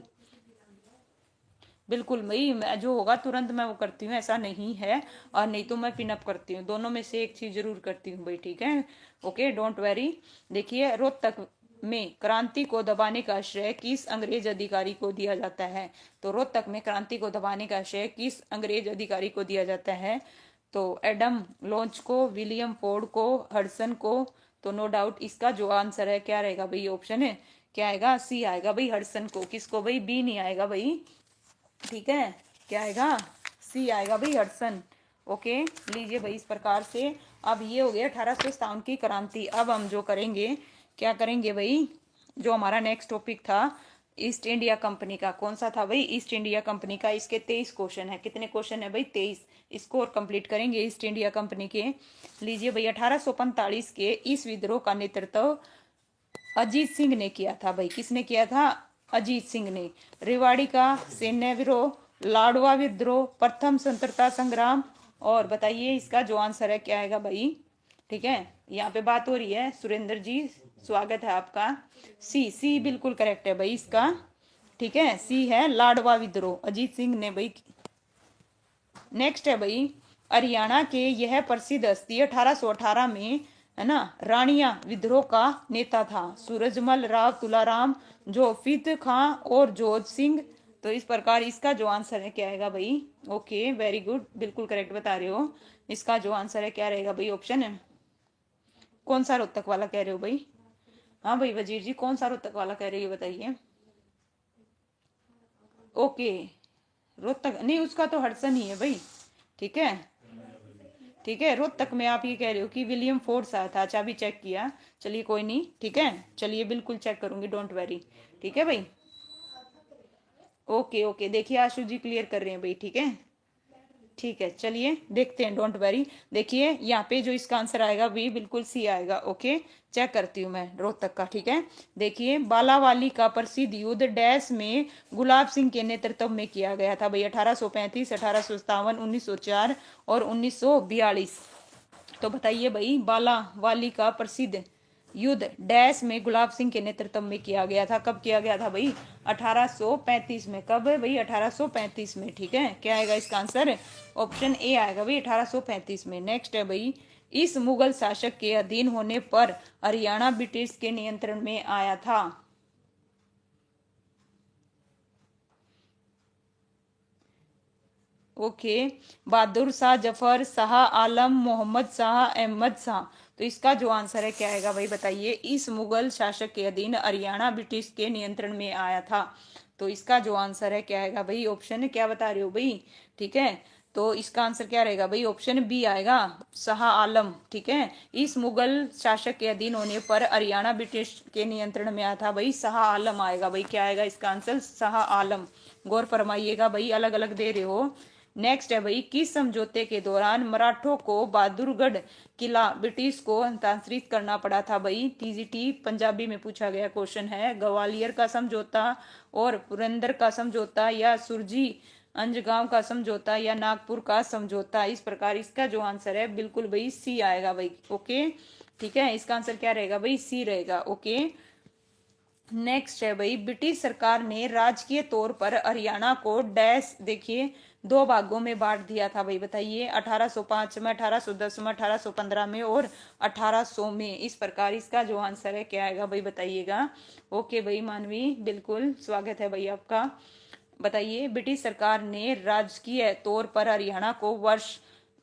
बिल्कुल भाई, मैं जो होगा तुरंत मैं वो करती हूँ, ऐसा नहीं है। और नहीं तो मैं पिनअप करती हूँ, दोनों में से एक चीज जरूर करती हूँ भाई, ठीक है। Okay, don't very. देखिए रोहतक में क्रांति को दबाने का श्रेय किस अंग्रेज अधिकारी को दिया जाता है। तो रोहतक में क्रांति को दबाने का श्रेय किस अंग्रेज अधिकारी को दिया जाता है। तो एडम लॉन्च को, विलियम फोर्ड को, हडसन को। तो नो डाउट इसका जो आंसर है क्या रहेगा भाई, ऑप्शन है क्या आएगा, सी आएगा भाई, हडसन को। किसको भाई, बी नहीं आएगा भाई, ठीक है। क्या आएगा, सी आएगा भाई, हडसन। ओके, लीजिए भाई इस प्रकार से। अब ये हो गया 1857 की क्रांति। अब हम जो करेंगे, क्या करेंगे भाई, जो हमारा नेक्स्ट टॉपिक था ईस्ट इंडिया कंपनी का, कौन सा था भाई, ईस्ट इंडिया कंपनी का। इसके 23 क्वेश्चन है। कितने क्वेश्चन है भाई, 23। इसको और कंप्लीट करेंगे ईस्ट इंडिया कंपनी के। लीजिए भाई 1845 के इस विद्रोह का नेतृत्व अजीत सिंह ने किया था भाई। किसने किया था, अजीत सिंह ने। रेवाड़ी का सैन्य विरोह, लाडवा विद्रोह, प्रथम स्वतंत्रता संग्राम। और बताइए इसका जो आंसर है क्या आएगा भाई, ठीक है। यहाँ पे बात हो रही है सुरेंद्र जी, स्वागत है आपका। सी बिल्कुल करेक्ट है भाई इसका, ठीक है। सी है लाडवा विद्रोह, अजीत सिंह ने भाई। नेक्स्ट है भाई हरियाणा के यह प्रसिद्ध हस्ती 1818 में, है ना, रानिया विद्रोह का नेता था। सूरजमल, राव तुलाराम, जोफित खां और जोध सिंह। तो इस प्रकार इसका जो आंसर है क्या आएगा भाई। ओके, वेरी गुड, बिल्कुल करेक्ट बता रहे हो। इसका जो आंसर है क्या रहेगा भाई, ऑप्शन है कौन सा, रोहतक वाला कह रहे हो भाई। हाँ भाई वजीर जी, कौन सा रोहतक वाला कह रहे हो बताइए। ओके, रोहतक नहीं, उसका तो हडसन ही है भाई, ठीक है। ठीक है, रोहतक में आप ये कह रहे हो कि विलियम फोर्ड आया था। अच्छा, अभी चेक किया, चलिए कोई नहीं, ठीक है। चलिए बिल्कुल चेक करूंगी, डोंट वेरी, ठीक है भाई। ओके ओके, देखिए आशु जी क्लियर कर रहे हैं भाई, ठीक है। ठीक है, चलिए देखते हैं, डोंट वेरी। देखिए यहाँ पे जो इसका आंसर आएगा भी बिल्कुल सी आएगा। ओके, चेक करती हूँ मैं रोहतक का, ठीक है। देखिए बालावाली का प्रसिद्ध युद्ध डैश में गुलाब सिंह के नेतृत्व में किया गया था भाई। 1835, 1857, 1904 और 1942। तो बताइए भाई बालावाली का प्रसिद्ध युद्ध डैश में गुलाब सिंह के नेतृत्व में किया गया था। कब किया गया था भाई, 1835 में। कब है भाई, 1835 में, ठीक है। क्या आएगा इसका आंसर, ऑप्शन ए आएगा भाई, 1835 में। नेक्स्ट है भाई इस मुगल शासक के अधीन होने पर हरियाणा ब्रिटिश के नियंत्रण में आया था। ओके, बहादुर शाह जफर, शाह आलम, मोहम्मद शाह, अहमद शाह। तो इसका जो आंसर है क्या आएगा भाई, बताइए। इस मुगल शासक के अधीन हरियाणा ब्रिटिश के नियंत्रण में आया था। तो इसका जो आंसर है क्या आएगा भाई, ऑप्शन है क्या बता रहे हो भाई, ठीक है। तो इसका आंसर क्या रहेगा भाई, ऑप्शन बी आएगा, शाह आलम, ठीक है। इस मुगल शासक के अधीन होने पर हरियाणा ब्रिटिश के नियंत्रण में आया था भाई, शाह आलम आएगा भाई। क्या आएगा इसका आंसर, शाह आलम। गौर फरमाइएगा भाई, अलग अलग दे रहे हो। नेक्स्ट है भाई किस समझौते के दौरान मराठों को बहादुरगढ़ किला ब्रिटिश को हस्तांतरित करना पड़ा था भाई। टीजीटी पंजाबी में पूछा गया क्वेश्चन है। ग्वालियर का समझौता और पुरंदर का समझौता, या सुरजी अंजगांव का समझौता, या नागपुर का समझौता। इस प्रकार इसका जो आंसर है बिल्कुल भाई सी आएगा भाई। ओके, ठीक है, इसका आंसर क्या रहेगा भाई, सी रहेगा। ओके, नेक्स्ट है भाई ब्रिटिश सरकार ने राजकीय तौर पर हरियाणा को डैश, देखिए, दो भागों में बांट दिया था भाई, बताइए। 1805 में, 1810 में, 1815 में और 1800 में। इस प्रकार इसका जो आंसर है क्या आएगा भाई, बताइएगा। ओके भाई मानवी, बिल्कुल स्वागत है भाई आपका। बताइए, ब्रिटिश सरकार ने राजकीय तौर पर हरियाणा को वर्ष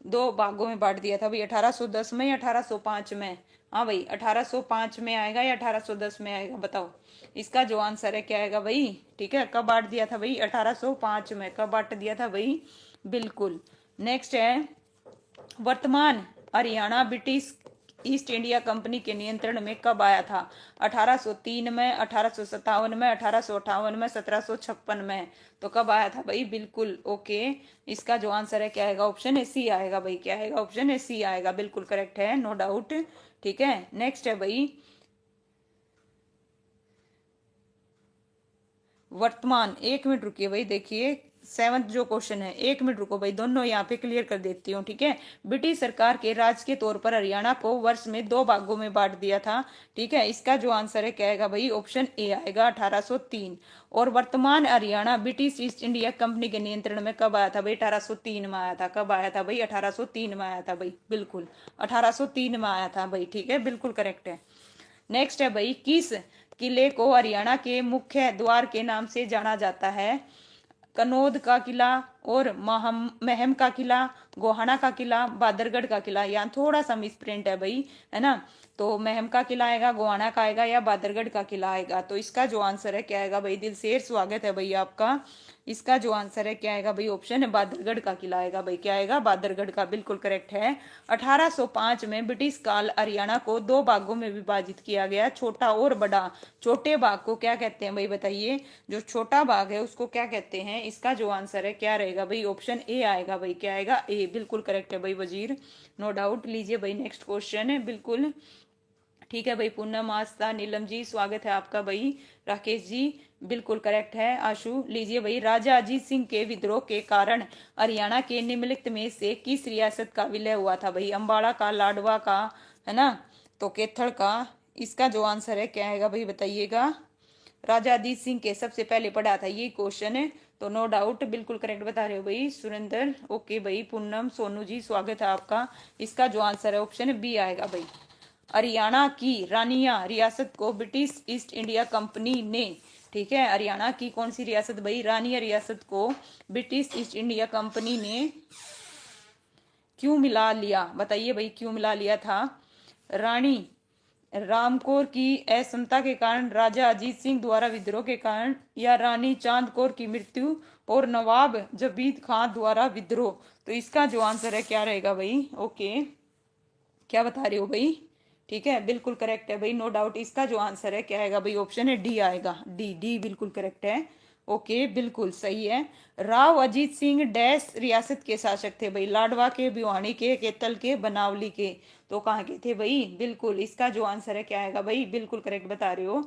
दो भागों में बांट दिया था भाई, 1810 में या 1805 में? हाँ भाई, 1805 में आएगा या 1810 में आएगा, बताओ। इसका जो आंसर है क्या आएगा भाई? ठीक है, कब बांट दिया था भाई? 1805 में। कब बांट दिया था भाई? बिल्कुल। नेक्स्ट है, वर्तमान Haryana British East India company के नियंत्रण में कब आया था? 1803 में, 1857 में, 1858 में, 1756 में? तो कब आया था भाई? बिल्कुल ओके। इसका जो आंसर है क्या आएगा? ऑप्शन ए सी आएगा भाई। क्या आएगा? ऑप्शन ए सी आएगा, बिल्कुल करेक्ट है, नो डाउट। ठीक है, नेक्स्ट है भाई, वर्तमान, एक मिनट रुकिए भाई, देखिए सेवंथ जो क्वेश्चन है, एक मिनट रुको भाई, दोनों यहाँ पे क्लियर कर देती हूँ। ठीक है, ब्रिटिश सरकार के राज के तौर पर हरियाणा को वर्ष में दो भागों में बांट दिया था। ठीक है, इसका जो आंसर है क्या आएगा भाई? ऑप्शन ए आएगा, 1803। और वर्तमान Haryana British East India company के नियंत्रण में कब आया था भाई? 1803 में आया था। कब आया था भाई? 1803 में आया था भाई, बिल्कुल 1803 में आया था भाई। ठीक है, बिल्कुल करेक्ट है। नेक्स्ट है भाई, किस किले को हरियाणा के मुख्य द्वार के नाम से जाना जाता है? कनौद का किला, और महम का किला, गोहाना का किला, बादरगढ़ का किला। यहाँ थोड़ा सा मिसप्रिंट है भाई, है ना? तो महम का किला आएगा, गोहाना का आएगा, या बादरगढ़ का किला आएगा? तो इसका जो आंसर है क्या आएगा भाई? दिल से स्वागत है भाई आपका। इसका जो आंसर है क्या आएगा भाई? ऑप्शन है बादरगढ़ का किला आएगा भाई। क्या आएगा? बादरगढ़ का, बिल्कुल करेक्ट है। 1805 में ब्रिटिश काल हरियाणा को दो भागों में विभाजित किया गया, छोटा और बड़ा। छोटे भाग को क्या कहते हैं भाई? बताइए, जो छोटा भाग है उसको क्या कहते हैं? इसका जो आंसर है क्या रहेगा भाई? ऑप्शन ए आएगा भाई। क्या आएगा? ए, बिल्कुल करेक्ट है भाई वजीर, नो डाउट। लीजिए भाई, नेक्स्ट क्वेश्चन है, बिल्कुल ठीक है भाई। पूनम, आस्था, नीलम जी, स्वागत है आपका भाई। राकेश जी, बिल्कुल करेक्ट है। आशु, लीजिए भाई, राजा अजीत सिंह के विद्रोह के कारण हरियाणा के निम्नलिखित में से किस रियासत का विलय हुआ था भाई? अम्बाड़ा का, लाडवा का, है ना, तो कैथल का? इसका जो आंसर है क्या आएगा भाई? बताइएगा। राजा अजीत सिंह के सबसे पहले पढ़ा था ये क्वेश्चन है, तो नो डाउट बिल्कुल करेक्ट बता रहे हो भाई सुरेंद्र। ओके भाई, पूनम, सोनू जी, स्वागत है आपका। इसका जो आंसर है ऑप्शन बी आएगा भाई। हरियाणा की रानिया रियासत को ब्रिटिश ईस्ट इंडिया कंपनी ने, ठीक है, हरियाणा की कौन सी रियासत भाई? रानिया रियासत को ब्रिटिश ईस्ट इंडिया कंपनी ने क्यों मिला लिया? बताइए भाई, क्यों मिला लिया था? रानी रामकौर की असमता के कारण, राजा अजीत सिंह द्वारा विद्रोह के कारण, या रानी चांद कौर की मृत्यु और नवाब जबीद खान द्वारा विद्रोह? तो इसका जो आंसर है क्या रहेगा भाई? ओके, क्या बता रहे हो भाई? ठीक है, बिल्कुल करेक्ट है भाई, नो डाउट। इसका जो आंसर है क्या आएगा भाई? ऑप्शन है डी आएगा, डी, डी बिल्कुल करेक्ट है। ओके, बिल्कुल सही है। राव अजीत सिंह डैश रियासत के शासक थे भाई? लाडवा के, भिवानी के, केतल के, बनावली के? तो कहाँ के थे भाई? बिल्कुल, इसका जो आंसर है क्या आएगा भाई? बिल्कुल करेक्ट बता रहे हो,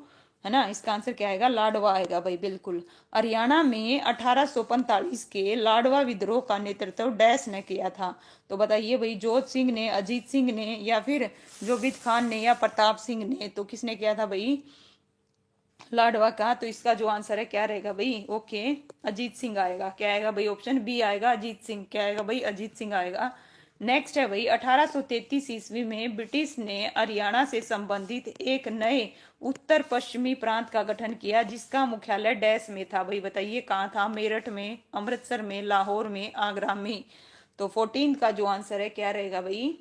है ना? इसका आंसर क्या आएगा? लाडवा आएगा भाई, बिल्कुल। हरियाणा में 1845 के लाडवा विद्रोह का नेतृत्व डैश ने किया था? तो बताइए भाई, जोत सिंह ने, अजीत सिंह ने, या फिर जोबित खान ने, या प्रताप सिंह ने? तो किसने किया था भाई? लाडवा का। तो इसका जो आंसर है क्या रहेगा भाई? ओके, अजीत सिंह आएगा। क्या आएगा भाई? ऑप्शन बी आएगा, अजीत सिंह। क्या आएगा भाई? अजीत सिंह आएगा। नेक्स्ट है भाई, 1833 ईस्वी में ब्रिटिश ने हरियाणा से संबंधित एक नए उत्तर पश्चिमी प्रांत का गठन किया, जिसका मुख्यालय डैश में था भाई? बताइए कहाँ था? मेरठ में, अमृतसर में, लाहौर में, आगरा में? तो 14 का जो आंसर है क्या रहेगा भाई?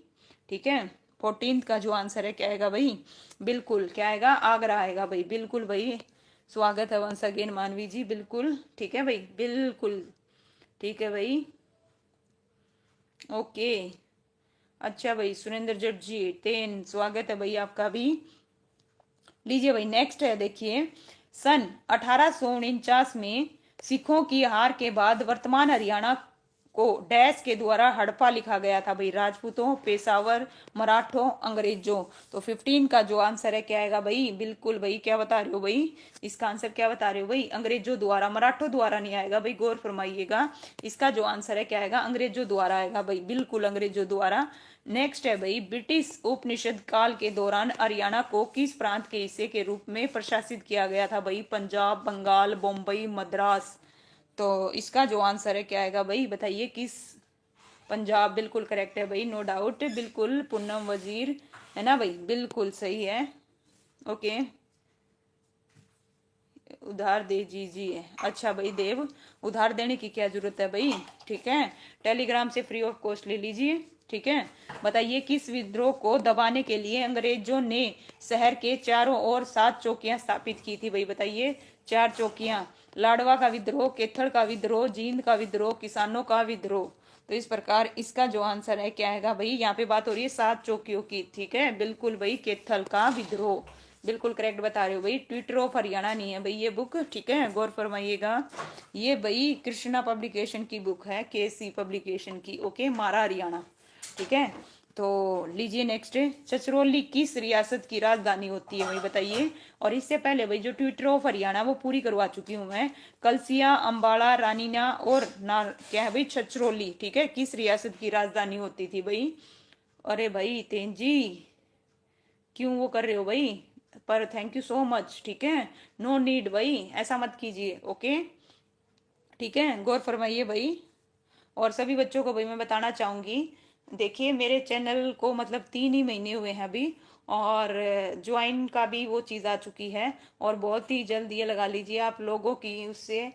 ठीक है, 14 का जो आंसर है क्या आएगा भाई? बिल्कुल क्या आएगा? आगरा आएगा भाई, बिल्कुल भाई। स्वागत है वंस अगेन मानवी जी, बिल्कुल ठीक है भाई, बिल्कुल ठीक है भाई। ओके, अच्छा भाई, सुरेंद्र जट जी, तेन, स्वागत है भाई आपका भी। लीजिए भाई, नेक्स्ट है, देखिए, सन 1849 में सिखों की हार के बाद वर्तमान हरियाणा को डैश के द्वारा हड़प्पा लिखा गया था भाई? राजपूतों, पेशावर, मराठों, अंग्रेजों? तो 15 का जो आंसर है क्या आएगा भाई? बिल्कुल भाई, क्या बता रहे हो भाई? इसका आंसर क्या बता रहे हो भाई? अंग्रेजों द्वारा, मराठों द्वारा नहीं आएगा भाई, गौर फरमाइएगा। इसका जो आंसर है क्या आएगा? अंग्रेजों द्वारा आएगा भाई, बिल्कुल अंग्रेजों द्वारा। नेक्स्ट है भाई, ब्रिटिश उपनिषद काल के दौरान हरियाणा को किस प्रांत के हिस्से के रूप में प्रशासित किया गया था भाई? पंजाब, बंगाल, बम्बई, मद्रास? तो इसका जो आंसर है क्या आएगा भाई? बताइए किस? पंजाब, बिल्कुल करेक्ट है भाई, नो डाउट, बिल्कुल। पूनम वजीर, है ना भाई, बिल्कुल सही है। ओके, उधार दे दीजिए। अच्छा भाई देव, उधार देने की क्या जरूरत है भाई, ठीक है, टेलीग्राम से फ्री ऑफ कॉस्ट ले लीजिए, ठीक है। बताइए किस विद्रोह को दबाने के लिए अंग्रेजों ने शहर के चारों ओर 7 चौकियां स्थापित की थी भाई, बताइए 4 चौकियां। लाडवा का विद्रोह, केथड़ का विद्रोह, जींद का विद्रोह, किसानों का विद्रोह। तो इस प्रकार इसका जो आंसर है क्या आएगा भाई, यहाँ पे बात हो रही है 7 चौकियों की, ठीक है, बिल्कुल भाई केथल का विद्रोह, बिल्कुल करेक्ट बता रहे हो भाई। ट्विटर ऑफ हरियाणा नहीं है भाई ये बुक, ठीक है, गौर फरमाइएगा। ये भाई कृष्णा पब्लिकेशन की बुक है, केसी पब्लिकेशन की, ओके, मारा हरियाणा, ठीक है। तो लीजिए नेक्स्ट, छछरौली किस रियासत की राजधानी होती है भाई, बताइए। और इससे पहले भाई जो ट्विटर ऑफ हरियाणा वो पूरी करवा चुकी हूं मैं। कलसिया, अंबाला, रानीना और नार क्या है भाई, छछरौली, ठीक है, किस रियासत की राजधानी होती थी भाई। अरे भाई तेंजी क्यों वो कर रहे हो भाई, पर थैंक यू सो मच, ठीक है, नो नीड भाई, ऐसा मत कीजिए, ओके, ठीक है, गौर फरमाइए भाई। और सभी बच्चों को भाई मैं बताना चाहूंगी, देखिए मेरे चैनल को मतलब 3 ही महीने हुए हैं अभी, और ज्वाइन का भी वो चीज़ आ चुकी है, और बहुत ही जल्द ये लगा लीजिए आप लोगों की उससे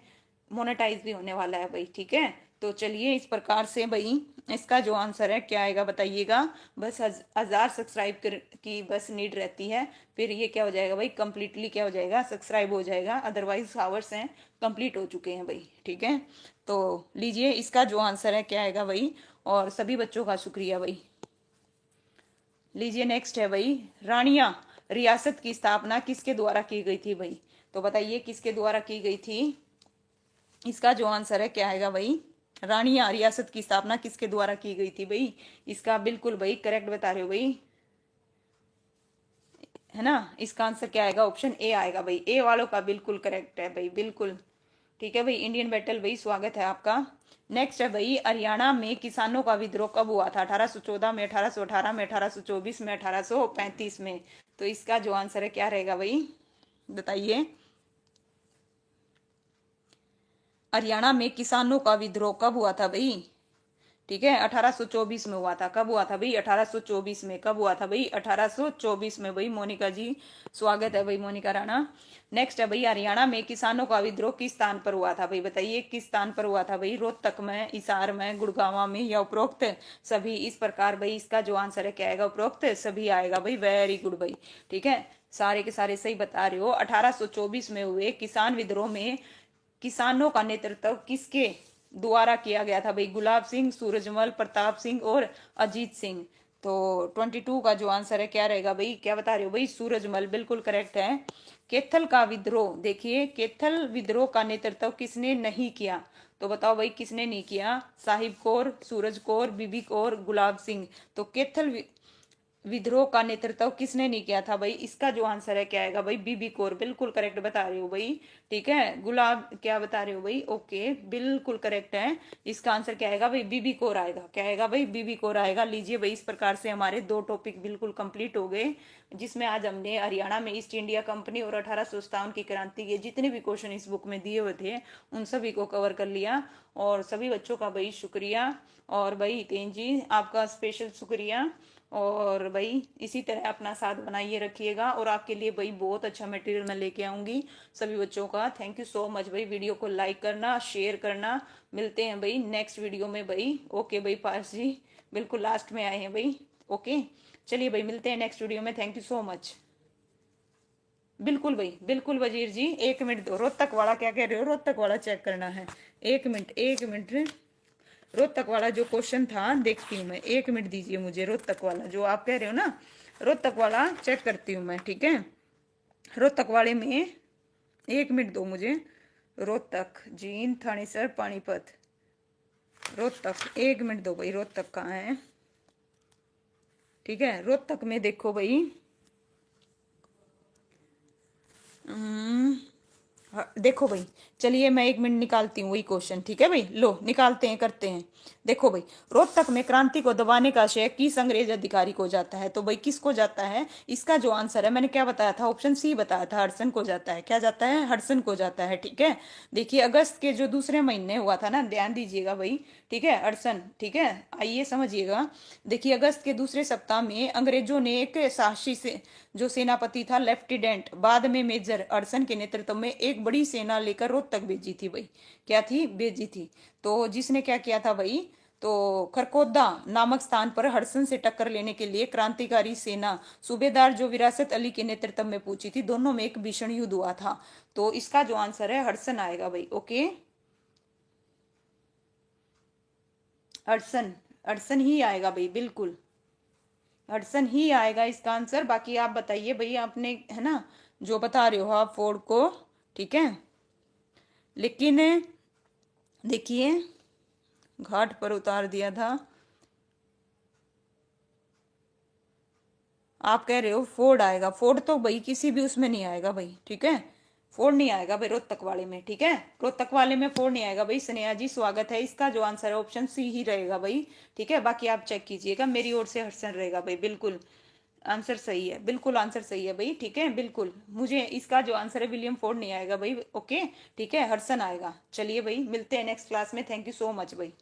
मोनेटाइज भी होने वाला है भाई, ठीक है। तो चलिए इस प्रकार से भाई इसका जो आंसर है क्या आएगा बताइएगा। बस 1000 सब्सक्राइब की बस नीड रहती है, फिर ये क्या हो जाएगा भाई, कंप्लीटली क्या हो जाएगा, सब्सक्राइब हो जाएगा, अदरवाइज आवर्स हैं कंप्लीट हो चुके हैं भाई, ठीक है। तो लीजिए इसका जो आंसर है क्या आएगा भाई, और सभी बच्चों का शुक्रिया भाई। लीजिए नेक्स्ट है भाई, रानिया रियासत की स्थापना किसके द्वारा की गई थी भाई, तो बताइए किसके द्वारा की गई थी। इसका जो आंसर है क्या आएगा भाई, रानिया रियासत की स्थापना किसके द्वारा की गई थी भाई। इसका बिल्कुल भाई करेक्ट बता रहे हो भाई, है ना। इसका आंसर क्या आएगा, ऑप्शन ए आएगा भाई, ए वालों का बिल्कुल करेक्ट है भाई, बिल्कुल ठीक है भाई। इंडियन बैटल भाई स्वागत है आपका। नेक्स्ट है भाई, हरियाणा में किसानों का विद्रोह कब हुआ था, 1814 में, 1818 में, 1824 में, 1835 में। तो इसका जो आंसर है क्या रहेगा भाई, बताइए। हरियाणा में किसानों का विद्रोह कब हुआ था भाई, ठीक है, 1824 में हुआ था। कब हुआ था भाई, 1824 में। कब हुआ था भाई, 1824 में भाई, मोनिका जी स्वागत है भाई, मोनिका राणा। नेक्स्ट है भाई, हरियाणा में किसानों का विद्रोह किस स्थान पर हुआ था भाई, बताइए किस स्थान पर हुआ था भाई, रोहतक में, हिसार में, गुड़गांव में, या उपरोक्त सभी। इस प्रकार भाई इसका जो आंसर है क्या आएगा, उपरोक्त सभी आएगा भाई, वेरी गुड भाई, ठीक है, सारे के सारे सही बता रहे हो। 1824 में हुए किसान विद्रोह में किसानों का नेतृत्व किसके द्वारा किया गया था भाई, गुलाब सिंह, सूरजमल, प्रताप सिंह और अजीत सिंह। तो 22 का जो आंसर है क्या रहेगा भाई, क्या बता रहे हो भाई, सूरजमल, बिल्कुल करेक्ट है। कैथल का विद्रोह, देखिए कैथल विद्रोह का नेतृत्व किसने नहीं किया, तो बताओ भाई किसने नहीं किया, साहिब कौर, सूरज कौर, बीबी कौर, गुलाब सिंह। तो कैथल विद्रोह का नेतृत्व किसने नहीं किया था भाई, इसका जो आंसर है क्या आएगा भाई, बीबी कौर, बिल्कुल करेक्ट बता रहे हो भाई, ठीक है। गुलाब क्या बता रहे हो भाई, ओके बिल्कुल करेक्ट है। इसका आंसर क्या आएगा भाई, बीबी कौर आएगा, क्या आएगा भाई, बीबी कौर आएगा। लीजिए भाई इस प्रकार से हमारे 2 टॉपिक बिल्कुल कंप्लीट हो गए, जिसमें आज हमने हरियाणा में ईस्ट इंडिया कंपनी और 1857 की क्रांति के जितने भी क्वेश्चन इस बुक में दिए हुए थे उन सभी को कवर कर लिया। और सभी बच्चों का भाई शुक्रिया, और भाई तेन जी आपका स्पेशल शुक्रिया। और भाई इसी तरह अपना साथ बनाइए रखिएगा, और आपके लिए भाई बहुत अच्छा मटेरियल मैं लेके आऊंगी सभी बच्चों का। थैंक यू सो मच भाई, वीडियो को लाइक करना, शेयर करना। मिलते हैं भाई नेक्स्ट वीडियो में भाई, ओके भाई, पास जी बिल्कुल लास्ट में आए हैं भाई, ओके चलिए भाई मिलते हैं नेक्स्ट वीडियो में, थैंक यू सो मच। बिल्कुल भाई, बिल्कुल वजीर जी, 1 मिनट दो, रोहतक वाला क्या कह रहे हो, रोहतक वाला चेक करना है, 1 मिनट 1 मिनट। रोहतक वाला जो क्वेश्चन था देखती हूँ मैं, 1 मिनट दीजिए मुझे, रोहतक वाला जो आप कह रहे हो ना, रोहतक वाला चेक करती हूँ मैं, ठीक है। रोहतक वाले में 1 मिनट दो मुझे, रोहतक, जींद, थानेसर, पानीपत, रोहतक, 1 मिनट दो भाई, रोहतक कहाँ है, ठीक है। रोहतक में देखो भाई, देखो भाई, चलिए मैं 1 मिनट निकालती हूँ वही क्वेश्चन, ठीक है भाई, लो निकालते हैं, करते हैं। देखो भाई, रोहतक में क्रांति को दबाने का श्रेय किस अंग्रेज अधिकारी को जाता है, तो भाई किसको जाता है, इसका जो आंसर है मैंने क्या बताया था, ऑप्शन सी बताया था, हडसन को जाता है। क्या जाता है, हडसन को जाता है, ठीक है। देखिए अगस्त के जो दूसरे महीने हुआ था ना, ध्यान दीजिएगा भाई, ठीक है, हडसन, ठीक है, आइए समझिएगा। देखिए अगस्त के दूसरे सप्ताह में अंग्रेजों ने एक साहसी से जो सेनापति था लेफ्टिनेंट बाद में मेजर हडसन के नेतृत्व में एक बड़ी सेना लेकर रोहतक भेजी थी भाई। क्या थी? भेजी थी। तो जिसने क्या किया था भाई, तो खरकोदा नामक स्थान पर हडसन से टक्कर लेने के लिए क्रांतिकारी सेना सूबेदार जो विरासत अली के नेतृत्व में पहुंची थी, दोनों में एक भीषण युद्ध हुआ था। तो इसका जो आंसर है हडसन आएगा भाई। ओके, हडसन, हडसन ही आएगा भाई, बिल्कुल हडसन ही आएगा इसका आंसर। बाकी आप बताइए भाई, आपने है ना जो बता रहे हो आप फोर्ड को, ठीक है। लेकिन देखिए घाट पर उतार दिया था, आप कह रहे हो फोर्ड आएगा। फोर्ड तो भाई किसी भी उसमें नहीं आएगा भाई, ठीक है। फोर्ड नहीं आएगा भाई रोहतक वाले में, ठीक है। रोहतक वाले में फोर्ड नहीं आएगा भाई। स्नेहा जी स्वागत है। इसका जो आंसर है ऑप्शन सी ही रहेगा भाई, ठीक है। बाकी आप चेक कीजिएगा, मेरी ओर से हर्षण रहेगा भाई, बिल्कुल आंसर सही है, बिल्कुल आंसर सही है भाई, ठीक है। बिल्कुल मुझे इसका जो आंसर है विलियम फोर्ड नहीं आएगा भाई। ओके, ठीक है, हर्षण आएगा। चलिए भाई मिलते हैं नेक्स्ट क्लास में। थैंक यू सो मच भाई।